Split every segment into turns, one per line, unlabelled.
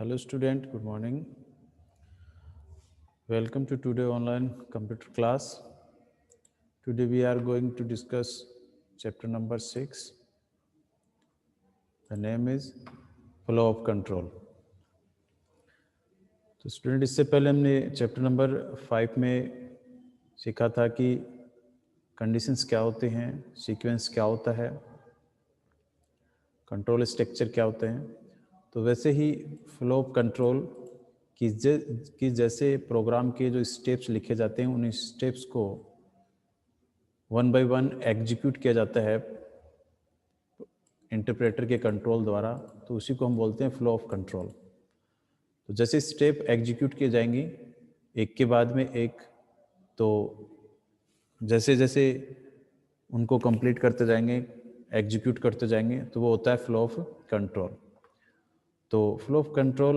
Hello student, good morning. Welcome to today online computer class. Today we are going to discuss chapter number 6. The name is flow of control. तो student इससे पहले हमने chapter number 5 में सीखा था कि conditions क्या होते हैं, सीक्वेंस क्या होता है, कंट्रोल स्ट्रक्चर क्या होते हैं। तो वैसे ही फ्लो ऑफ कंट्रोल कि जैसे प्रोग्राम के जो स्टेप्स लिखे जाते हैं उन स्टेप्स को वन बाय वन एग्जीक्यूट किया जाता है इंटरप्रेटर के कंट्रोल द्वारा, तो उसी को हम बोलते हैं फ्लो ऑफ कंट्रोल। तो जैसे स्टेप एग्जीक्यूट किए जाएंगी एक के बाद में एक, तो जैसे जैसे उनको कंप्लीट करते जाएंगे, एग्जीक्यूट करते जाएंगे, तो वो होता है फ्लो ऑफ कंट्रोल। तो फ्लो ऑफ कंट्रोल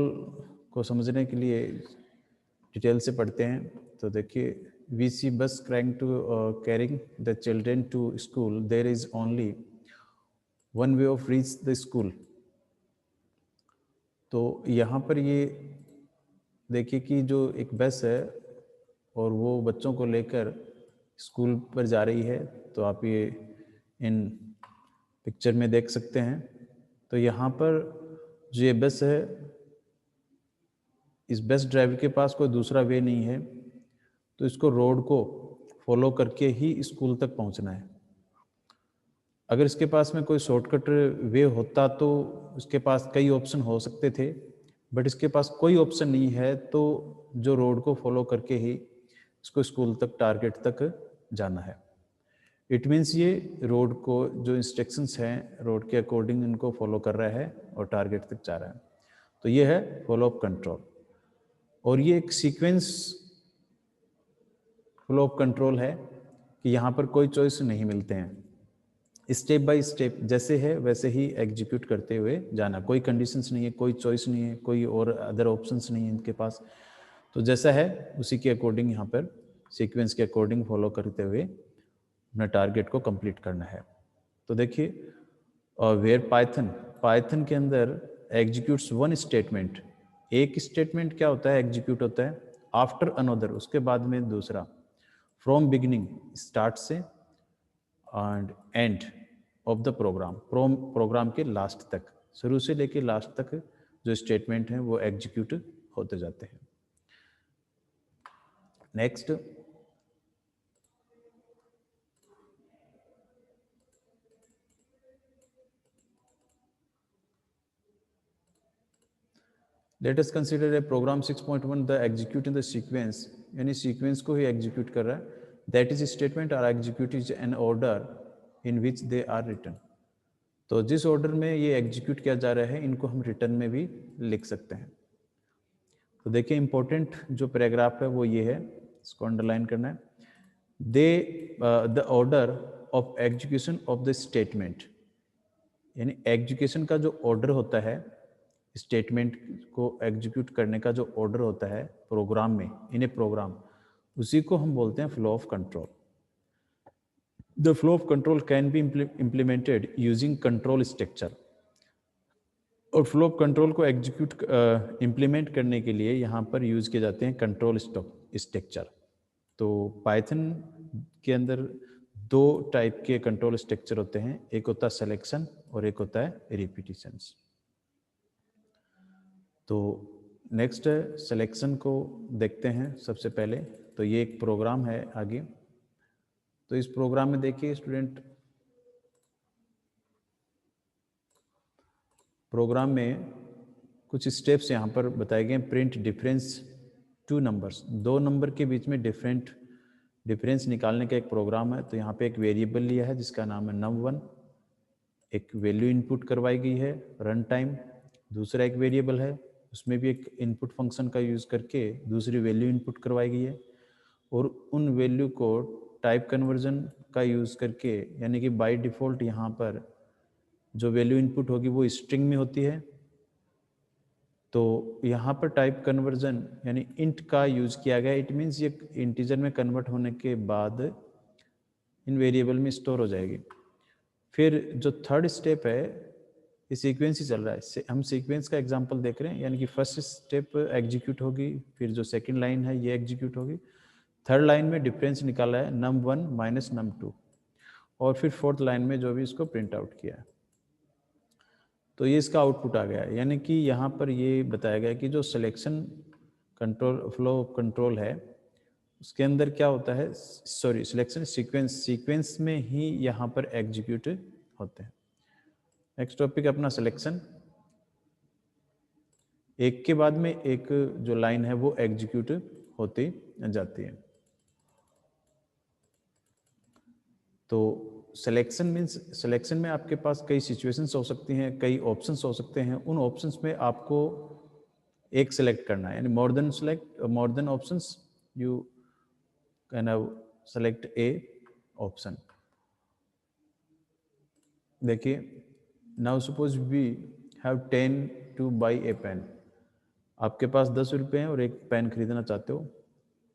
को समझने के लिए डिटेल से पढ़ते हैं। तो देखिए, we see bus carrying the children to school, there is only one way of reach the school. तो यहाँ पर ये देखिए कि जो एक बस है और वो बच्चों को लेकर स्कूल पर जा रही है, तो आप ये इन पिक्चर में देख सकते हैं। तो यहाँ पर जो ये बस है, इस बस ड्राइवर के पास कोई दूसरा वे नहीं है, तो इसको रोड को फॉलो करके ही स्कूल तक पहुँचना है। अगर इसके पास में कोई शॉर्टकट वे होता तो इसके पास कई ऑप्शन हो सकते थे, बट इसके पास कोई ऑप्शन नहीं है, तो जो रोड को फॉलो करके ही इसको स्कूल तक, टारगेट तक जाना है। इट मीन्स ये रोड को जो इंस्ट्रक्शंस हैं रोड के अकॉर्डिंग इनको फॉलो कर रहा है और टारगेट तक जा रहा है। तो ये है फॉलो अप कंट्रोल, और ये एक सीक्वेंस फ्लो ऑफ कंट्रोल है कि यहाँ पर कोई चॉइस नहीं मिलते हैं, स्टेप बाय स्टेप जैसे है वैसे ही एग्जीक्यूट करते हुए जाना। कोई कंडीशंस नहीं है, कोई चॉइस नहीं है, कोई और अदर ऑप्शंस नहीं है इनके पास। तो जैसा है उसी के अकॉर्डिंग यहाँ पर सीक्वेंस के अकॉर्डिंग फॉलो करते हुए अपना टारगेट को कंप्लीट करना है। तो देखिए, वेयर पाइथन के अंदर एग्जीक्यूट्स वन स्टेटमेंट, एक स्टेटमेंट क्या होता है, एग्जीक्यूट होता है, आफ्टर अनदर उसके बाद में दूसरा, फ्रॉम बिगिनिंग स्टार्ट से, and end of the program के लास्ट तक, शुरू से लेके लास्ट तक जो स्टेटमेंट हैं वो एग्जीक्यूट होते जाते हैं। Next, let us consider a program 6.1 the execute in the sequence, यानी सीक्वेंस को ही एग्जीक्यूट कर रहा है। That is statement are execute is an order in which they are written. तो जिस ऑर्डर में ये एग्जीक्यूट किया जा रहा है इनको हम रिटर्न में भी लिख सकते हैं। तो देखिए, इंपॉर्टेंट जो पैराग्राफ है वो ये है, इसको अंडरलाइन करना है। They the order of execution of the statement, यानी एग्जीक्यूशन का जो ऑर्डर होता है, स्टेटमेंट को एग्जीक्यूट करने का जो ऑर्डर होता है प्रोग्राम में, इन ए प्रोग्राम, उसी को हम बोलते हैं flow of control. The flow of control can be implemented using control structure. और फ्लो ऑफ कंट्रोल को एग्जीक्यूट इम्प्लीमेंट करने के लिए यहाँ पर यूज़ किए जाते हैं कंट्रोल स्ट्रक्चर। तो पाइथन के अंदर दो टाइप के कंट्रोल स्ट्रक्चर होते हैं, एक होता है सिलेक्शन और एक होता है रिपीटिशंस। तो नेक्स्ट सिलेक्शन को देखते हैं सबसे पहले। तो ये एक प्रोग्राम है आगे। तो इस प्रोग्राम में देखिए स्टूडेंट, प्रोग्राम में कुछ स्टेप्स यहाँ पर बताए गए। प्रिंट डिफरेंस टू नंबर्स, दो नंबर के बीच में डिफरेंस निकालने का एक प्रोग्राम है। तो यहाँ पे एक वेरिएबल लिया है जिसका नाम है num1, एक वैल्यू इनपुट करवाई गई है रन टाइम। दूसरा एक वेरिएबल है, उसमें भी एक इनपुट फंक्शन का यूज़ करके दूसरी वैल्यू इनपुट करवाई गई है, और उन वैल्यू को टाइप कन्वर्जन का यूज़ करके, यानी कि बाय डिफ़ॉल्ट यहाँ पर जो वैल्यू इनपुट होगी वो स्ट्रिंग में होती है। तो यहाँ पर टाइप कन्वर्जन यानी इंट का यूज़ किया गया। इट मीन्स ये इंटीजर में कन्वर्ट होने के बाद इन वेरिएबल में स्टोर हो जाएगी। फिर जो थर्ड स्टेप है, ये सीक्वेंस ही चल रहा है। हम सीक्वेंस का एग्जांपल देख रहे हैं, यानी कि फर्स्ट स्टेप एग्जीक्यूट होगी, फिर जो सेकंड लाइन है ये एग्जीक्यूट होगी, थर्ड लाइन में डिफरेंस निकाला है num1 माइनस num2, और फिर फोर्थ लाइन में जो भी इसको प्रिंट आउट किया है, तो ये इसका आउटपुट आ गया है। यानी कि यहाँ पर ये बताया गया कि जो सिलेक्शन कंट्रोल फ्लो कंट्रोल है उसके अंदर क्या होता है, सॉरी सिलेक्शन सीक्वेंस में ही यहाँ पर एग्जीक्यूट होते हैं। नेक्स्ट टॉपिक अपना सिलेक्शन, एक के बाद में एक जो लाइन है वो एग्जीक्यूट होती जाती है। तो सिलेक्शन मीन्स, सिलेक्शन में आपके पास कई सिचुएशंस हो सकती हैं, कई ऑप्शंस हो सकते हैं, उन ऑप्शंस में आपको एक सेलेक्ट करना है, यानी more than options, you can have select a option. देखिए, now suppose we have 10 to buy a pen, आपके पास 10 रुपये हैं और एक पेन खरीदना चाहते हो,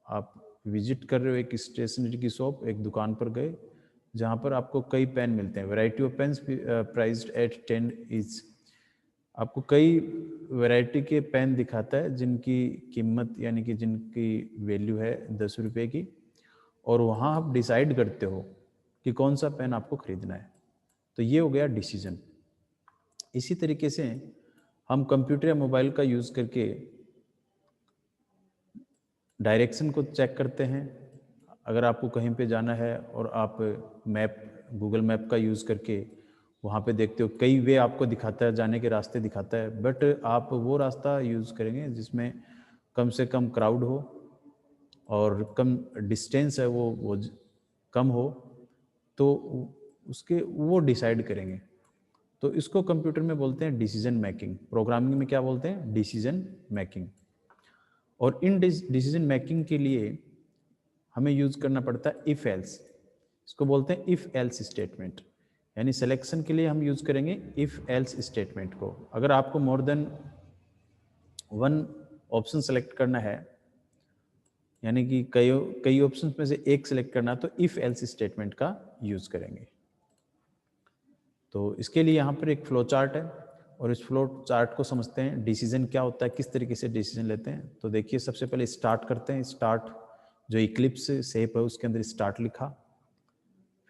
आप विजिट कर रहे हो एक स्टेशनरी की शॉप, एक दुकान पर गए जहाँ पर आपको कई पेन मिलते हैं, variety of pens priced at 10 each. आपको कई वैरायटी के पेन दिखाता है जिनकी कीमत यानी कि जिनकी वैल्यू है 10 रुपये की, और वहाँ आप डिसाइड करते हो कि कौन सा पेन आपको खरीदना है। तो ये हो गया डिसीजन। इसी तरीके से हम कंप्यूटर या मोबाइल का यूज़ करके डायरेक्शन को चेक करते हैं। अगर आपको कहीं पे जाना है और आप गूगल मैप का यूज़ करके वहाँ पे देखते हो, कई वे आपको दिखाता है, जाने के रास्ते दिखाता है, बट आप वो रास्ता यूज़ करेंगे जिसमें कम से कम क्राउड हो और कम डिस्टेंस है वो कम हो, तो उसके वो डिसाइड करेंगे। तो इसको कंप्यूटर में बोलते हैं डिसीजन मेकिंग, प्रोग्रामिंग में क्या बोलते हैं, डिसीजन मेकिंग। और इन डिसीजन मेकिंग के लिए हमें यूज़ करना पड़ता है इफ़ एल्स, इसको बोलते हैं इफ़ एल्स स्टेटमेंट। यानी सिलेक्शन के लिए हम यूज़ करेंगे इफ़ एल्स स्टेटमेंट को। अगर आपको more than one option select करना है, यानी कि कई ऑप्शंस में से एक सेलेक्ट करना, तो इफ़ एल्स स्टेटमेंट का यूज़ करेंगे। तो इसके लिए यहाँ पर एक फ्लो चार्ट है, और इस फ्लो चार्ट को समझते हैं, डिसीजन क्या होता है, किस तरीके से डिसीजन लेते हैं। तो देखिए, सबसे पहले स्टार्ट करते हैं। स्टार्ट जो इक्लिप्स शेप है उसके अंदर स्टार्ट लिखा,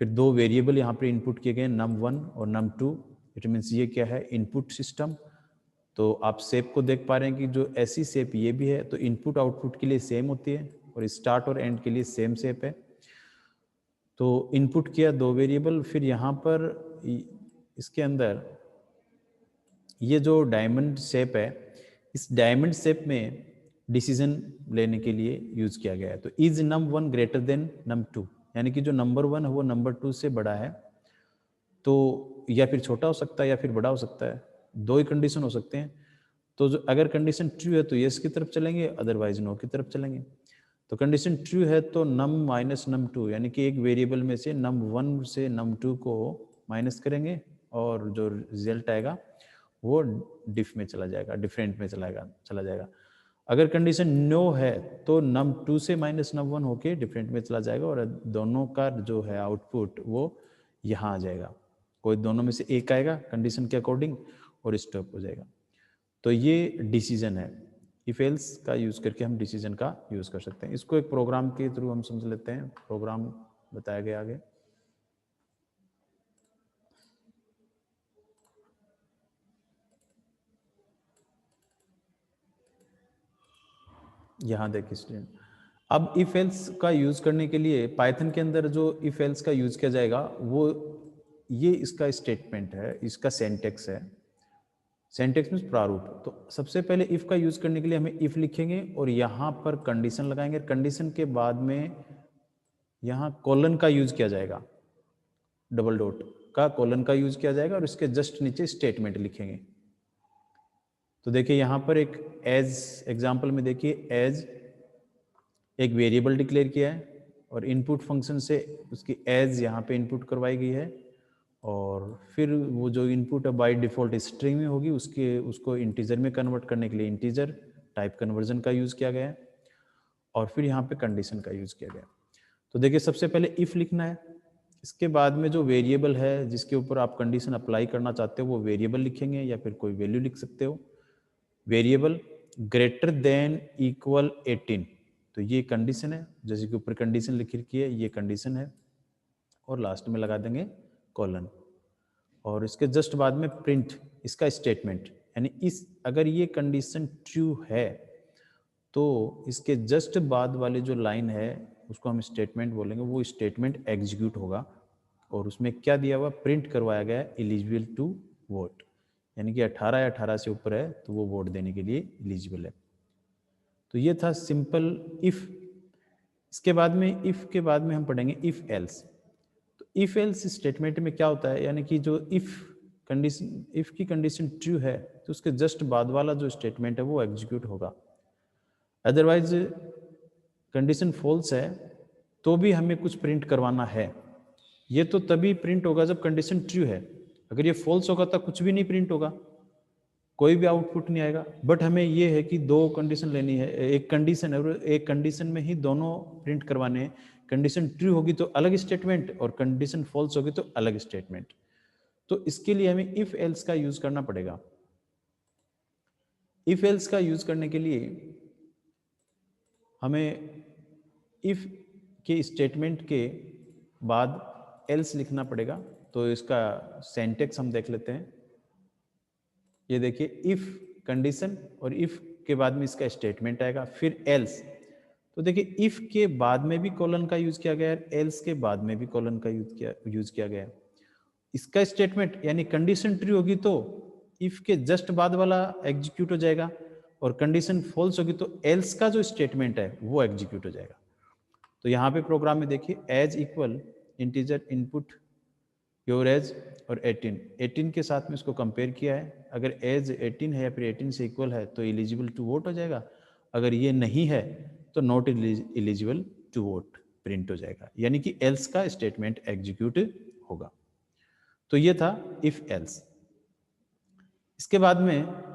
फिर दो वेरिएबल यहाँ पर इनपुट किए गए num1 और num2। इट मीन्स ये क्या है, इनपुट सिस्टम। तो आप शेप को देख पा रहे हैं कि जो ऐसी शेप ये भी है, तो इनपुट आउटपुट के लिए सेम होती है, और स्टार्ट और एंड के लिए सेम शेप है। तो इनपुट किया दो वेरिएबल, फिर यहाँ पर इसके अंदर ये जो डायमंड शेप है, इस डायमंड शेप में डिसीजन लेने के लिए यूज किया गया है। तो is num1 greater than num2, यानी कि जो नंबर 1 है वो नंबर 2 से बड़ा है, तो या फिर छोटा हो सकता है या फिर बड़ा हो सकता है, दो ही कंडीशन हो सकते हैं। तो जो अगर कंडीशन ट्रू है तो यस की तरफ चलेंगे, अदरवाइज नो की तरफ चलेंगे। तो कंडीशन ट्रू है तो num माइनस num2, यानी कि एक वेरिएबल में से num1 से num2 को माइनस करेंगे, और जो रिजल्ट आएगा वो डिफ में चला जाएगा, डिफरेंट में चला जाएगा। अगर कंडीशन नो है तो num2 से माइनस num1 होके डिफरेंट में चला जाएगा, और दोनों का जो है आउटपुट वो यहाँ आ जाएगा। कोई दोनों में से एक आएगा कंडीशन के अकॉर्डिंग और स्टॉप हो जाएगा। तो ये डिसीजन है, इफ एल्स का यूज़ करके हम डिसीजन का यूज़ कर सकते हैं। इसको एक प्रोग्राम के थ्रू हम समझ लेते हैं। प्रोग्राम बताया गया आगे। यहाँ देखिए स्टूडेंट, अब इफ एल्स का यूज़ करने के लिए पाइथन के अंदर जो इफ एल्स का यूज़ किया जाएगा वो ये इसका स्टेटमेंट है, इसका सेंटेक्स है। सेंटेक्स मीन्स प्रारूप। तो सबसे पहले इफ का यूज़ करने के लिए हमें इफ लिखेंगे और यहाँ पर कंडीशन लगाएंगे। कंडीशन के बाद में यहाँ कॉलन का यूज़ किया जाएगा, डबल डॉट का कॉलन का यूज़ किया जाएगा, और इसके जस्ट नीचे स्टेटमेंट लिखेंगे। तो देखिए यहाँ पर एक एज एग्जाम्पल में देखिए, एज एक वेरिएबल डिक्लेयर किया है और इनपुट फंक्शन से उसकी एज यहाँ पे इनपुट करवाई गई है, और फिर वो जो इनपुट है बाय डिफ़ॉल्ट स्ट्रिंग में होगी, उसको इंटीजर में कन्वर्ट करने के लिए इंटीजर टाइप कन्वर्जन का यूज़ किया गया है, और फिर यहाँ पे कंडीशन का यूज़ किया गया। तो देखिए सबसे पहले इफ़ लिखना है, इसके बाद में जो वेरिएबल है जिसके ऊपर आप कंडीशन अप्लाई करना चाहते हो वो वेरिएबल लिखेंगे या फिर कोई वैल्यू लिख सकते हो। वेरिएबल ग्रेटर देन इक्वल 18, तो ये कंडीशन है, जैसे कि ऊपर कंडीशन लिख रखी है ये कंडीशन है, और लास्ट में लगा देंगे कॉलन, और इसके जस्ट बाद में प्रिंट इसका स्टेटमेंट, यानी इस अगर ये कंडीशन ट्रू है तो इसके जस्ट बाद वाली जो लाइन है उसको हम स्टेटमेंट बोलेंगे, वो स्टेटमेंट एग्जीक्यूट होगा, और उसमें क्या दिया हुआ प्रिंट करवाया गया है एलिजिबल टू वोट, यानी कि 18 या 18 से ऊपर है तो वो वोट देने के लिए एलिजिबल है। तो ये था सिंपल इफ। इसके बाद में इफ के बाद में हम पढ़ेंगे इफ एल्स। तो इफ एल्स स्टेटमेंट में क्या होता है, यानी कि जो इफ की कंडीशन ट्रू है तो उसके जस्ट बाद वाला जो स्टेटमेंट है वो एग्जीक्यूट होगा। अदरवाइज कंडीशन फॉल्स है तो भी हमें कुछ प्रिंट करवाना है, ये तो तभी प्रिंट होगा जब कंडीशन ट्रू है। अगर ये फॉल्स होगा तो कुछ भी नहीं प्रिंट होगा, कोई भी आउटपुट नहीं आएगा। बट हमें ये है कि दो कंडीशन लेनी है, एक कंडीशन है और एक कंडीशन में ही दोनों प्रिंट करवाने हैं। कंडीशन ट्रू होगी तो अलग स्टेटमेंट और कंडीशन फॉल्स होगी तो अलग स्टेटमेंट। तो इसके लिए हमें इफ एल्स का यूज करना पड़ेगा। इफ एल्स का यूज करने के लिए हमें इफ के स्टेटमेंट के बाद एल्स लिखना पड़ेगा। तो इसका सिंटैक्स हम देख लेते हैं। ये देखिए इफ कंडीशन और इफ के बाद में इसका स्टेटमेंट आएगा, फिर एल्स। तो देखिए इफ के बाद में भी कॉलन का यूज किया गया है, एल्स के बाद में भी कॉलन का यूज किया गया है। इसका स्टेटमेंट यानी कंडीशन ट्रू होगी तो इफ के जस्ट बाद वाला एग्जीक्यूट हो जाएगा, और कंडीशन फॉल्स होगी तो एल्स का जो स्टेटमेंट है वो एग्जीक्यूट हो जाएगा। तो यहाँ पे प्रोग्राम में देखिए age equal integer input your age और 18 के साथ में इसको कंपेयर किया है। अगर एज 18 है या फिर 18 से इक्वल है तो एलिजिबल टू वोट हो जाएगा, अगर ये नहीं है तो not eligible to vote print हो जाएगा, यानी कि एल्स का स्टेटमेंट एग्जीक्यूट होगा। तो ये था इफ एल्स। इसके बाद में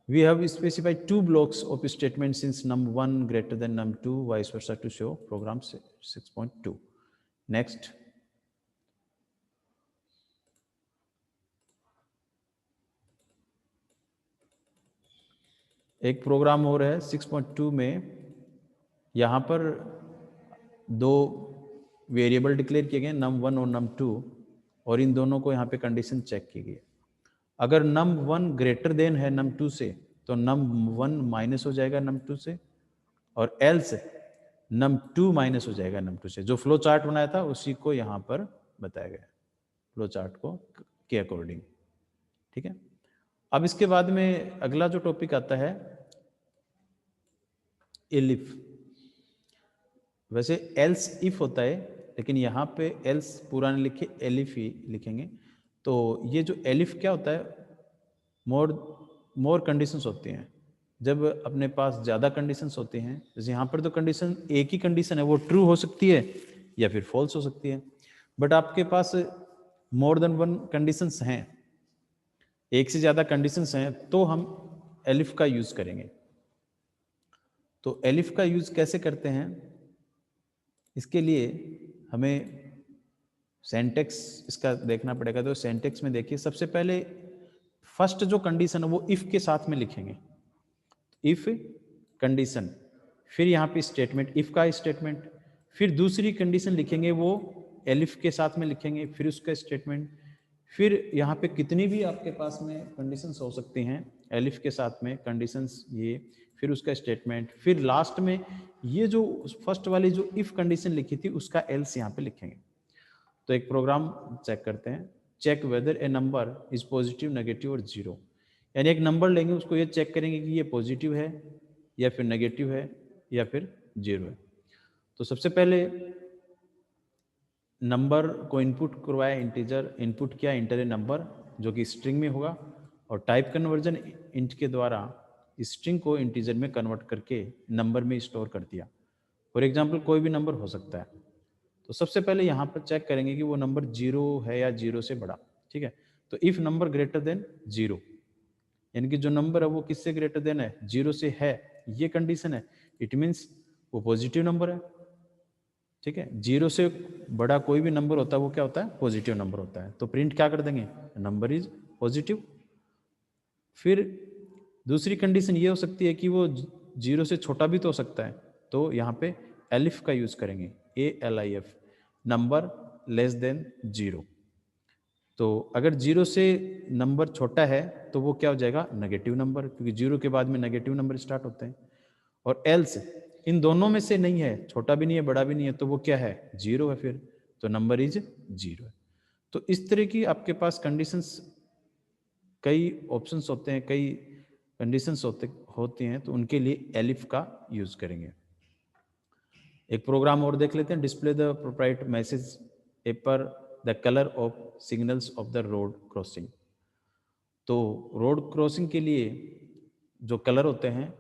we have specified two blocks of statements since num1 greater than num2 vice versa to show program 6.2. Next, एक प्रोग्राम हो रहा है 6.2 में, यहाँ पर दो वेरिएबल डिक्लेयर किए गए num1 और num2, और इन दोनों को यहाँ पे कंडीशन चेक की गई। अगर num1 ग्रेटर देन है num2 से तो num1 माइनस हो जाएगा num2 से, और एल्स num2 माइनस हो जाएगा num2 से। जो फ्लो चार्ट बनाया था उसी को यहाँ पर बताया गया, फ्लो चार्ट को के अकॉर्डिंग। ठीक है, अब इसके बाद में अगला जो टॉपिक आता है एलिफ। वैसे एल्स इफ होता है, लेकिन यहाँ पे एल्स पूरा नहीं लिखे, एलिफ ही लिखेंगे। तो ये जो एलिफ क्या होता है, मोर कंडीशंस होती हैं। जब अपने पास ज़्यादा कंडीशंस होती हैं, जैसे यहाँ पर तो कंडीशन एक ही कंडीशन है, वो ट्रू हो सकती है या फिर फॉल्स हो सकती है। बट आपके पास मोर देन वन कंडीशंस हैं, एक से ज़्यादा कंडीशंस हैं, तो हम एलिफ का यूज़ करेंगे। तो एलिफ का यूज़ कैसे करते हैं, इसके लिए हमें सिंटैक्स इसका देखना पड़ेगा। तो सिंटैक्स में देखिए, सबसे पहले फर्स्ट जो कंडीशन है वो इफ के साथ में लिखेंगे, इफ कंडीशन, फिर यहाँ पे स्टेटमेंट, इफ का स्टेटमेंट, फिर दूसरी कंडीशन लिखेंगे वो एलिफ के साथ में लिखेंगे, फिर उसका स्टेटमेंट, फिर यहाँ पे कितनी भी आपके पास में कंडीशंस हो सकती हैं एलिफ के साथ में कंडीशंस ये, फिर उसका स्टेटमेंट, फिर लास्ट में ये जो फर्स्ट वाली जो इफ कंडीशन लिखी थी उसका एल्स यहाँ पे लिखेंगे। तो एक प्रोग्राम चेक करते हैं, check whether a number is positive, negative और जीरो। यानी एक नंबर लेंगे, उसको ये चेक करेंगे कि ये पॉजिटिव है या फिर नेगेटिव है या फिर जीरो है। तो सबसे पहले नंबर को इनपुट करवाया, इंटीजर इनपुट किया, इंटर ए नंबर जो कि स्ट्रिंग में होगा, और टाइप कन्वर्जन इंट के द्वारा स्ट्रिंग को इंटीजर में कन्वर्ट करके नंबर में स्टोर कर दिया। फॉर एग्जाम्पल कोई भी नंबर हो सकता है। तो सबसे पहले यहाँ पर चेक करेंगे कि वो नंबर जीरो है या जीरो से बड़ा। ठीक है, तो if number greater than zero, यानी कि जो नंबर है वो किससे ग्रेटर देन है, जीरो से है, ये कंडीशन है, इट मीन्स वो पॉजिटिव नंबर है। ठीक है, 0 से बड़ा कोई भी नंबर होता है वो क्या होता है, पॉजिटिव नंबर होता है, तो प्रिंट क्या कर देंगे, नंबर इज पॉजिटिव। फिर दूसरी कंडीशन ये हो सकती है कि वो 0 से छोटा भी तो हो सकता है, तो यहाँ पे एलिफ का यूज करेंगे, ALIF, नंबर लेस देन 0। तो अगर 0 से नंबर छोटा है तो वो क्या हो जाएगा, नेगेटिव नंबर, क्योंकि 0 के बाद में नेगेटिव नंबर स्टार्ट होते हैं। और एल्स इन दोनों में से नहीं है, छोटा भी नहीं है बड़ा भी नहीं है, तो वो क्या है, 0 है, फिर तो नंबर इज 0 है। तो इस तरह की आपके पास कंडीशंस, कई ऑप्शंस होते हैं, कई कंडीशंस होती हैं, तो उनके लिए एलिफ का यूज करेंगे। एक प्रोग्राम और देख लेते हैं, डिस्प्ले द प्रोप्राइट मैसेज ए पर the colour of signals of the road crossing. तो रोड क्रॉसिंग के लिए जो कलर होते हैं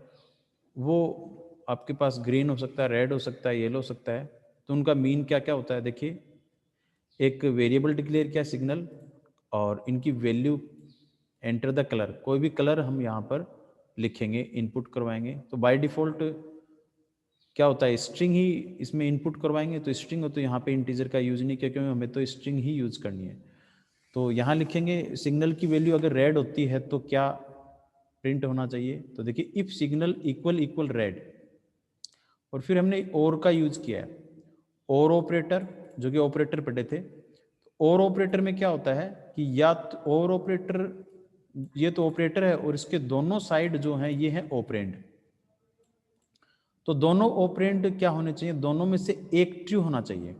वो आपके पास ग्रीन हो सकता है, रेड हो सकता है, येलो हो सकता है। तो उनका मीन क्या क्या होता है, देखिए, एक वेरिएबल डिक्लेयर किया सिग्नल, और इनकी वैल्यू एंटर द कलर, कोई भी कलर हम यहाँ पर लिखेंगे, इनपुट करवाएंगे। तो बाय डिफ़ॉल्ट क्या होता है, स्ट्रिंग ही इसमें इनपुट करवाएंगे, तो स्ट्रिंग हो, तो यहाँ पे इंटीजर का यूज़ नहीं किया, क्योंकि हमें तो स्ट्रिंग ही यूज़ करनी है। तो यहाँ लिखेंगे सिग्नल की वैल्यू अगर रेड होती है तो क्या प्रिंट होना चाहिए, तो देखिए if signal equal equal red, और फिर हमने और का यूज़ किया है, और ऑपरेटर, जो कि ऑपरेटर पढ़े थे। और ऑपरेटर में क्या होता है कि या तो और ऑपरेटर, ये तो ऑपरेटर है और इसके दोनों साइड जो हैं ये है ऑपरेंड। तो दोनों ऑपरेंड क्या होने चाहिए, दोनों में से एक ट्रू होना चाहिए,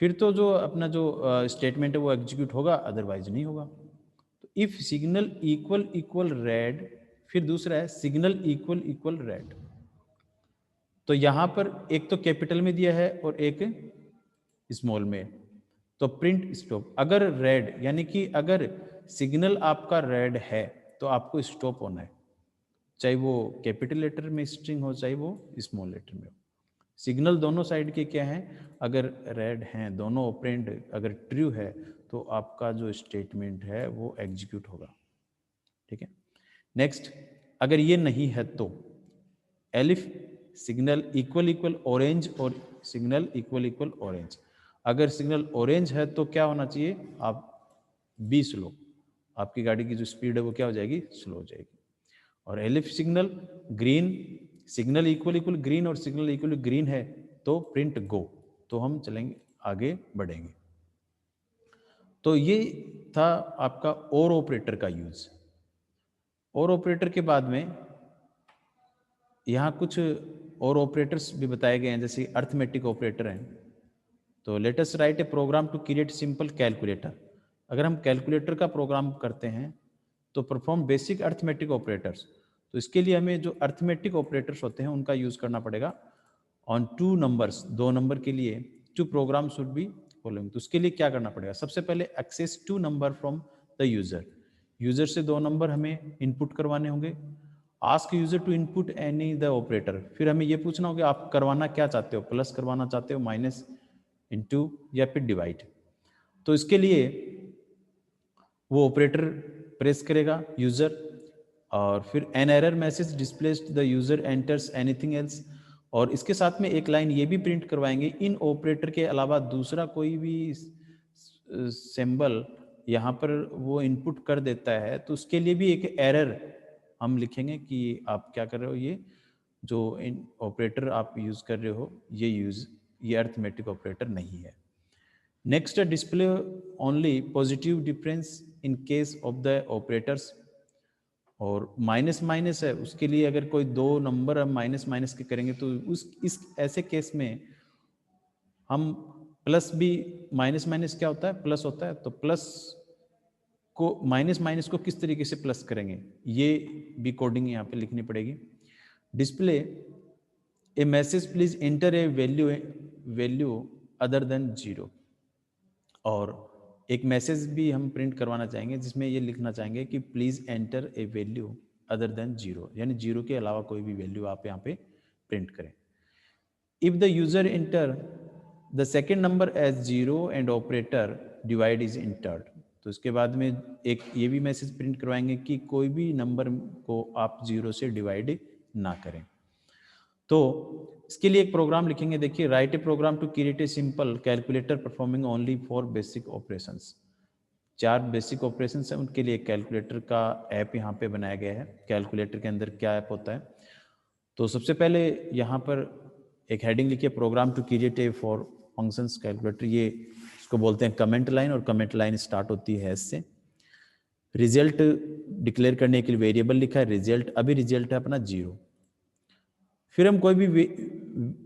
फिर तो जो अपना जो स्टेटमेंट है वो एग्जीक्यूट होगा, अदरवाइज नहीं होगा। तो if signal equal equal red, फिर दूसरा है सिग्नल इक्वल इक्वल रेड। तो यहां पर एक तो कैपिटल में दिया है और एक स्मॉल में, तो प्रिंट स्टॉप। अगर रेड यानी कि अगर सिग्नल आपका रेड है तो आपको स्टॉप होना है, चाहे वो कैपिटल लेटर में स्ट्रिंग हो चाहे वो स्मॉल लेटर में हो। सिग्नल दोनों साइड के क्या हैं, अगर रेड हैं, दोनों ऑपरेंड अगर ट्रू है, तो आपका जो स्टेटमेंट है वो एग्जीक्यूट होगा। ठीक है, नेक्स्ट, अगर ये नहीं है तो elif signal equal equal orange और सिग्नल इक्वल इक्वल ऑरेंज। अगर सिग्नल ऑरेंज है तो क्या होना चाहिए, आप बी स्लो, आपकी गाड़ी की जो स्पीड है वो क्या हो जाएगी, स्लो हो जाएगी। और elif signal green, signal equal equal green और सिग्नल इक्वल ग्रीन है तो प्रिंट गो, तो हम चलेंगे आगे बढ़ेंगे। तो ये था आपका और ऑपरेटर का यूज। और ऑपरेटर के बाद में यहाँ कुछ और ऑपरेटर्स भी बताए गए हैं, जैसे अर्थमेटिक ऑपरेटर हैं। तो let us write a program to create simple calculator. अगर हम कैलकुलेटर का प्रोग्राम करते हैं तो परफॉर्म बेसिक अर्थमेटिक ऑपरेटर्स, तो इसके लिए हमें जो अर्थमेटिक ऑपरेटर्स होते हैं उनका यूज़ करना पड़ेगा ऑन टू नंबर्स, दो नंबर के लिए। To program should be following, तो उसके लिए क्या करना पड़ेगा, सबसे पहले access to number from the user, user से दो नंबर हमें इनपुट करवाने होंगे। Ask user to input any the operator, फिर हमें ये पूछना होगा आप करवाना क्या चाहते हो, प्लस करवाना चाहते हो, माइनस, इनटू या फिर डिवाइड। तो इसके लिए वो ऑपरेटर प्रेस करेगा यूज़र, और फिर an error message displaced the user enters anything else, और इसके साथ में एक लाइन ये भी प्रिंट करवाएंगे, इन ऑपरेटर के अलावा दूसरा कोई भी सिंबल यहाँ पर वो इनपुट कर देता है तो उसके लिए भी एक एरर हम लिखेंगे कि आप क्या कर रहे हो, ये जो इन ऑपरेटर आप यूज़ कर रहे हो ये अर्थमेटिक ऑपरेटर नहीं है। Next, display only positive difference in case of the operators, और माइनस माइनस है उसके लिए अगर कोई दो नंबर हम माइनस माइनस के करेंगे तो इस ऐसे केस में हम प्लस भी, माइनस माइनस क्या होता है, प्लस होता है, तो प्लस को माइनस माइनस को किस तरीके से प्लस करेंगे ये भी कोडिंग यहाँ पे लिखनी पड़ेगी। Display A message please enter a value other than 0, और एक मैसेज भी हम प्रिंट करवाना चाहेंगे जिसमें ये लिखना चाहेंगे कि please enter a value other than 0, यानी 0 के अलावा कोई भी वैल्यू आप यहाँ पे प्रिंट करें। If the user enter the second number as 0 and operator divide is entered, तो इसके बाद में एक ये भी मैसेज प्रिंट करवाएंगे कि कोई भी नंबर को आप 0 से डिवाइड ना करें। तो इसके लिए एक प्रोग्राम लिखेंगे, देखिए, write a program to create a simple calculator performing only for basic operations. 4 basic operations हैं, उनके लिए कैलकुलेटर का ऐप यहाँ पे बनाया गया है। कैलकुलेटर के अंदर क्या ऐप होता है, तो सबसे पहले यहाँ पर एक हेडिंग लिखिए, program to create a four functions calculator. ये इसको बोलते हैं कमेंट लाइन, और कमेंट लाइन स्टार्ट होती है एस से। रिजल्ट डिक्लेयर करने के लिए वेरिएबल लिखा है रिजल्ट, अभी रिजल्ट है अपना 0। फिर हम कोई भी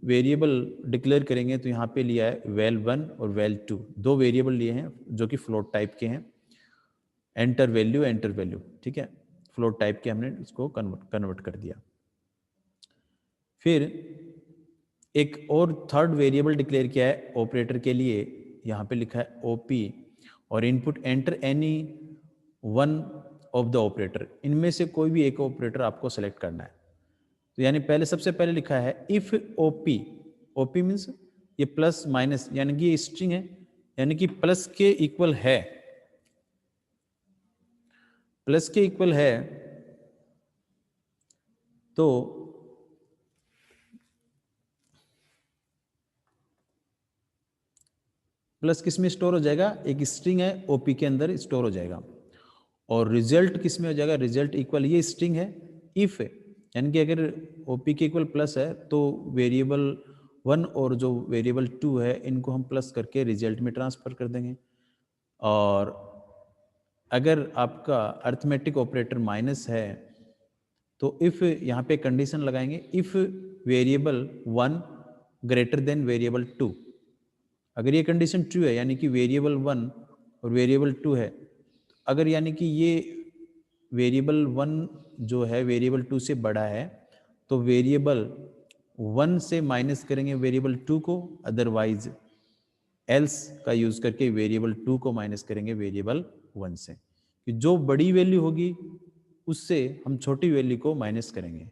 वेरिएबल डिक्लेयर करेंगे, तो यहाँ पे लिया है val1 और val2, 2 वेरिएबल लिए हैं जो कि फ्लोट टाइप के हैं। एंटर वैल्यू, ठीक है, फ्लोट टाइप के हमने इसको कन्वर्ट कर दिया। फिर एक और थर्ड वेरिएबल डिक्लेयर किया है ऑपरेटर के लिए, यहाँ पे लिखा है ओपी, और input enter any one of the operator, इनमें से कोई भी एक ऑपरेटर आपको सेलेक्ट करना है। तो यानी पहले सबसे पहले लिखा है इफ ओपी, ओपी मीन्स ये प्लस माइनस, यानी कि ये स्ट्रिंग है, यानी कि प्लस के इक्वल है, प्लस के इक्वल है, तो प्लस किस में स्टोर हो जाएगा, एक स्ट्रिंग है ओपी के अंदर स्टोर हो जाएगा। और रिजल्ट किस में हो जाएगा, रिजल्ट इक्वल, ये स्ट्रिंग है, इफ है, यानी कि अगर ओपी के इक्वल प्लस है तो वेरिएबल 1 और जो वेरिएबल 2 है इनको हम प्लस करके रिजल्ट में ट्रांसफर कर देंगे। और अगर आपका अर्थमेटिक ऑपरेटर माइनस है तो इफ यहाँ पे कंडीशन लगाएंगे, if variable 1 greater than variable 2, अगर ये कंडीशन ट्रू है यानी कि वेरिएबल 1 और वेरिएबल 2 है, अगर यानी कि ये वेरिएबल 1 जो है वेरिएबल 2 से बड़ा है, तो वेरिएबल 1 से माइनस करेंगे वेरिएबल 2 को, अदरवाइज एल्स का यूज करके वेरिएबल 2 को माइनस करेंगे वेरिएबल 1 से, कि जो बड़ी वैल्यू होगी उससे हम छोटी वैल्यू को माइनस करेंगे।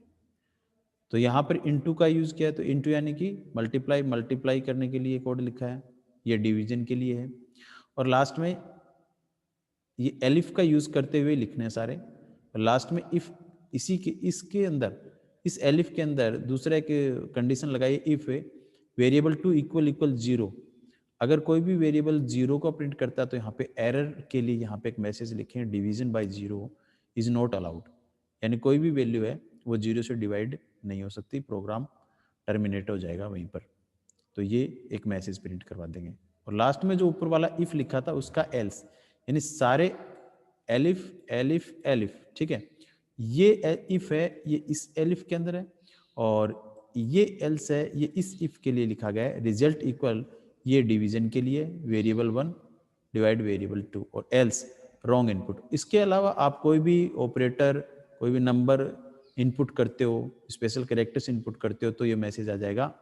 तो यहाँ पर इनटू का यूज किया है, तो इनटू यानी कि मल्टीप्लाई करने के लिए कोड लिखा है, ये डिवीजन के लिए है। और लास्ट में ये एलिफ का यूज करते हुए लिखने हैं सारे, और लास्ट में इफ, इसी के इसके अंदर, इस एलिफ के अंदर दूसरा एक कंडीशन लगाइए, इफ वेरिएबल 2 इक्वल 0, अगर कोई भी वेरिएबल 0 को प्रिंट करता है तो यहाँ पे एरर के लिए यहाँ पे एक मैसेज लिखें, division bye 0 is not allowed, यानी कोई भी वैल्यू है वो 0 से डिवाइड नहीं हो सकती, प्रोग्राम टर्मिनेट हो जाएगा वहीं पर। तो ये एक मैसेज प्रिंट करवा देंगे। और लास्ट में जो ऊपर वाला इफ लिखा था उसका एल्स, यानी सारे एलिफ एलिफ एलिफ, ठीक है, ये इफ है ये इस एलिफ के अंदर है, और ये एल्स है ये इस इफ के लिए लिखा गया है। रिजल्ट इक्वल ये डिवीजन के लिए वेरिएबल 1 डिवाइड वेरिएबल 2, और एल्स रॉन्ग इनपुट। इसके अलावा आप कोई भी ऑपरेटर, कोई भी नंबर इनपुट करते हो, स्पेशल कैरेक्टर्स इनपुट करते हो, तो ये मैसेज आ जाएगा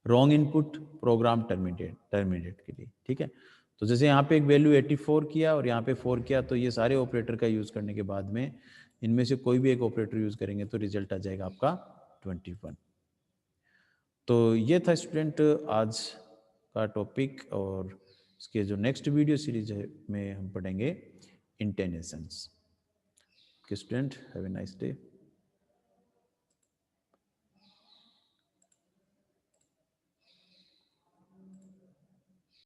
रॉन्ग इनपुट, प्रोग्राम टर्मिनेट के लिए, ठीक है। तो जैसे यहाँ पे एक वैल्यू 84 किया और यहाँ पे 4 किया, तो ये सारे ऑपरेटर का यूज करने के बाद में इनमें से कोई भी एक ऑपरेटर यूज करेंगे तो रिजल्ट आ जाएगा आपका 21। तो ये था स्टूडेंट आज का टॉपिक, और इसके जो नेक्स्ट वीडियो सीरीज है में हम पढ़ेंगे intentions. Student have a nice day.